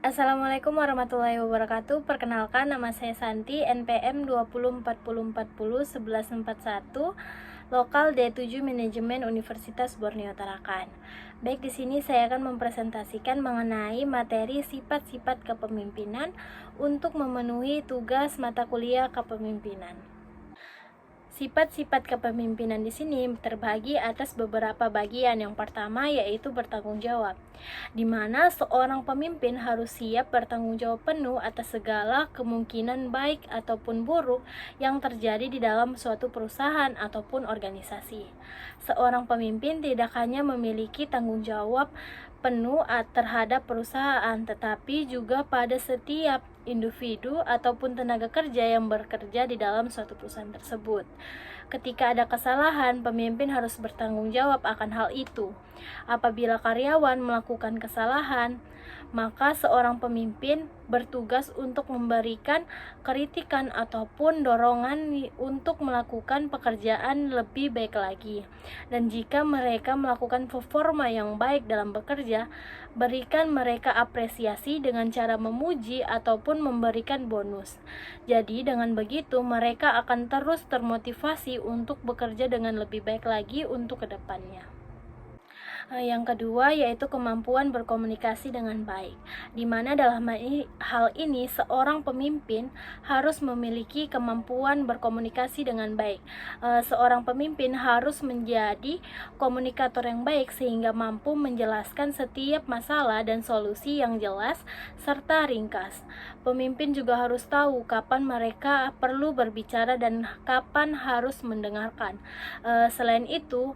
Assalamualaikum warahmatullahi wabarakatuh. Perkenalkan, nama saya Santi, NPM 2040401141, lokal D7 Manajemen Universitas Borneo Tarakan. Baik, di sini saya akan mempresentasikan mengenai materi sifat-sifat kepemimpinan untuk memenuhi tugas mata kuliah kepemimpinan. Sifat-sifat kepemimpinan di sini terbagi atas beberapa bagian. Yang pertama yaitu bertanggung jawab, di mana seorang pemimpin harus siap bertanggung jawab penuh atas segala kemungkinan baik ataupun buruk yang terjadi di dalam suatu perusahaan ataupun organisasi. Seorang pemimpin tidak hanya memiliki tanggung jawab penuh terhadap perusahaan, tetapi juga pada setiap individu ataupun tenaga kerja yang bekerja di dalam suatu perusahaan tersebut. Ketika ada kesalahan, pemimpin harus bertanggung jawab akan hal itu. Apabila karyawan melakukan kesalahan, maka seorang pemimpin bertugas untuk memberikan kritikan ataupun dorongan untuk melakukan pekerjaan lebih baik lagi. Dan jika mereka melakukan performa yang baik dalam bekerja, berikan mereka apresiasi dengan cara memuji ataupun memberikan bonus. Jadi dengan begitu mereka akan terus termotivasi untuk bekerja dengan lebih baik lagi untuk kedepannya. Yang kedua yaitu kemampuan berkomunikasi dengan baik, di mana dalam hal ini seorang pemimpin harus memiliki kemampuan berkomunikasi dengan baik. Seorang pemimpin harus menjadi komunikator yang baik sehingga mampu menjelaskan setiap masalah dan solusi yang jelas serta ringkas. Pemimpin juga harus tahu kapan mereka perlu berbicara dan kapan harus mendengarkan. Selain itu,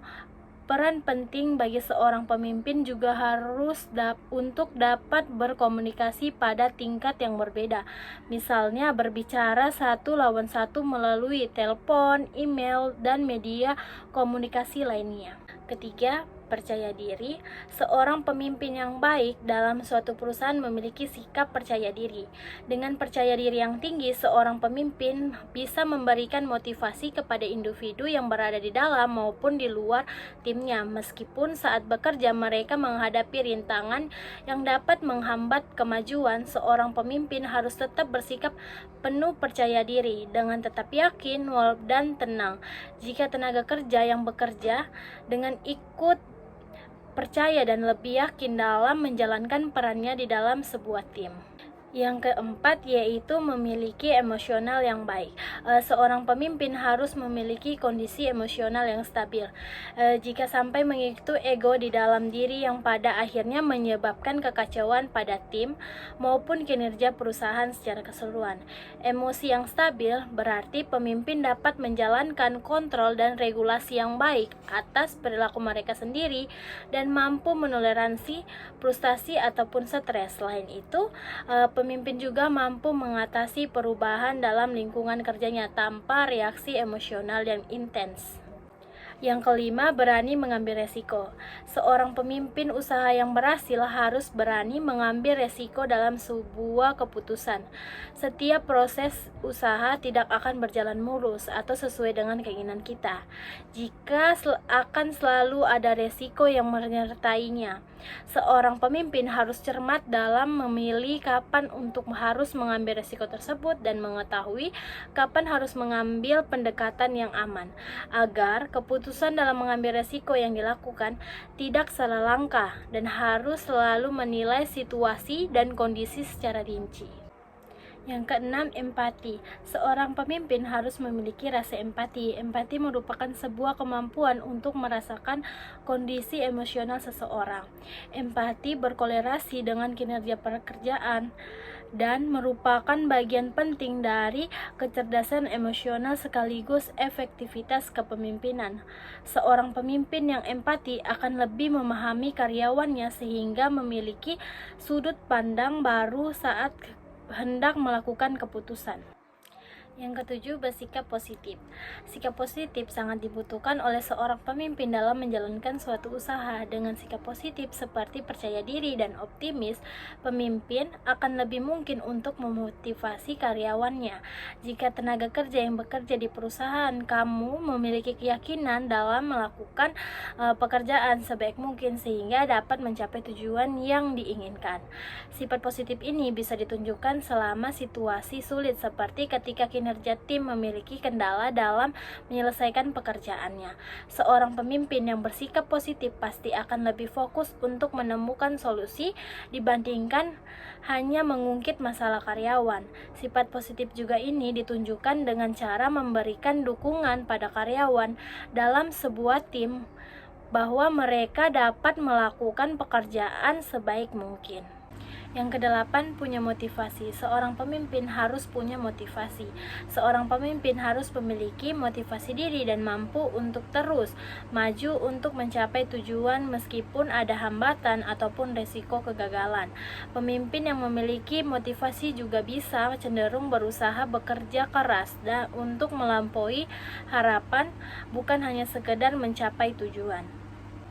peran penting bagi seorang pemimpin juga harus untuk dapat berkomunikasi pada tingkat yang berbeda. Misalnya berbicara satu lawan satu melalui telepon, email, dan media komunikasi lainnya. Ketiga, percaya diri. Seorang pemimpin yang baik dalam suatu perusahaan memiliki sikap percaya diri. Dengan percaya diri yang tinggi, seorang pemimpin bisa memberikan motivasi kepada individu yang berada di dalam maupun di luar timnya. Meskipun saat bekerja mereka menghadapi rintangan yang dapat menghambat kemajuan, seorang pemimpin harus tetap bersikap penuh percaya diri dengan tetap yakin dan tenang. Jika tenaga kerja yang bekerja dengan ikut percaya dan lebih yakin dalam menjalankan perannya di dalam sebuah tim. Yang keempat yaitu memiliki emosional yang baik. Seorang pemimpin harus memiliki kondisi emosional yang stabil. Jika sampai mengikuti ego di dalam diri yang pada akhirnya menyebabkan kekacauan pada tim maupun kinerja perusahaan secara keseluruhan. Emosi yang stabil berarti pemimpin dapat menjalankan kontrol dan regulasi yang baik atas perilaku mereka sendiri dan mampu menoleransi frustasi ataupun stres. Selain itu, pemimpin juga mampu mengatasi perubahan dalam lingkungan kerjanya tanpa reaksi emosional yang intens. Yang kelima, berani mengambil resiko. Seorang pemimpin usaha yang berhasil harus berani mengambil resiko dalam sebuah keputusan. Setiap proses usaha tidak akan berjalan mulus atau sesuai dengan keinginan kita, jika akan selalu ada resiko yang menyertainya. Seorang pemimpin harus cermat dalam memilih kapan untuk harus mengambil resiko tersebut dan mengetahui kapan harus mengambil pendekatan yang aman, agar keputusan dalam mengambil resiko yang dilakukan tidak salah langkah dan harus selalu menilai situasi dan kondisi secara rinci. Yang keenam, empati. Seorang pemimpin harus memiliki rasa empati. Empati merupakan sebuah kemampuan untuk merasakan kondisi emosional seseorang. Empati berkorelasi dengan kinerja pekerjaan dan merupakan bagian penting dari kecerdasan emosional sekaligus efektivitas kepemimpinan. Seorang pemimpin yang empati akan lebih memahami karyawannya sehingga memiliki sudut pandang baru saat hendak melakukan keputusan. Yang ketujuh, bersikap positif. Sikap positif sangat dibutuhkan oleh seorang pemimpin dalam menjalankan suatu usaha. Dengan sikap positif seperti percaya diri dan optimis, pemimpin akan lebih mungkin untuk memotivasi karyawannya. Jika tenaga kerja yang bekerja di perusahaan kamu memiliki keyakinan dalam melakukan pekerjaan sebaik mungkin sehingga dapat mencapai tujuan yang diinginkan. Sifat positif ini bisa ditunjukkan selama situasi sulit seperti ketika kinerja tim memiliki kendala dalam menyelesaikan pekerjaannya. Seorang pemimpin yang bersikap positif pasti akan lebih fokus untuk menemukan solusi dibandingkan hanya mengungkit masalah karyawan. Sifat positif juga ini ditunjukkan dengan cara memberikan dukungan pada karyawan dalam sebuah tim bahwa mereka dapat melakukan pekerjaan sebaik mungkin. Yang kedelapan, punya motivasi. Seorang pemimpin harus punya motivasi. Seorang pemimpin harus memiliki motivasi diri dan mampu untuk terus maju untuk mencapai tujuan meskipun ada hambatan ataupun resiko kegagalan. Pemimpin yang memiliki motivasi juga bisa cenderung berusaha bekerja keras dan untuk melampaui harapan, bukan hanya sekedar mencapai tujuan.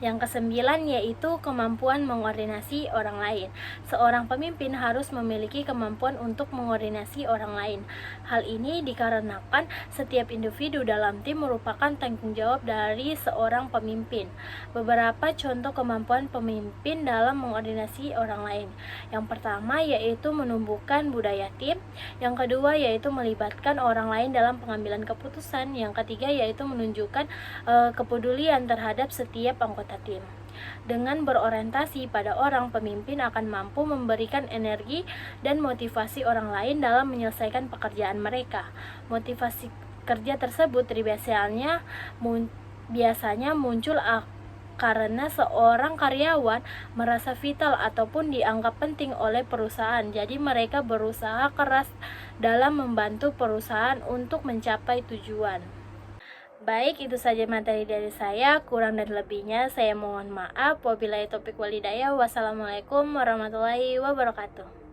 Yang kesembilan yaitu kemampuan mengordinasi orang lain. Seorang pemimpin harus memiliki kemampuan untuk mengordinasi orang lain. Hal ini dikarenakan setiap individu dalam tim merupakan tanggung jawab dari seorang pemimpin. Beberapa contoh kemampuan pemimpin dalam mengordinasi orang lain. Yang pertama yaitu menumbuhkan budaya tim. Yang kedua yaitu melibatkan orang lain dalam pengambilan keputusan. Yang ketiga yaitu menunjukkan kepedulian terhadap setiap anggota tim. Dengan berorientasi pada orang, pemimpin akan mampu memberikan energi dan motivasi orang lain dalam menyelesaikan pekerjaan mereka. Motivasi kerja tersebut biasanya muncul karena seorang karyawan merasa vital ataupun dianggap penting oleh perusahaan. Jadi mereka berusaha keras dalam membantu perusahaan untuk mencapai tujuan. Baik, itu saja materi dari saya. Kurang dan lebihnya saya mohon maaf. Wabillahi taufiq walhidayah. Wassalamualaikum warahmatullahi wabarakatuh.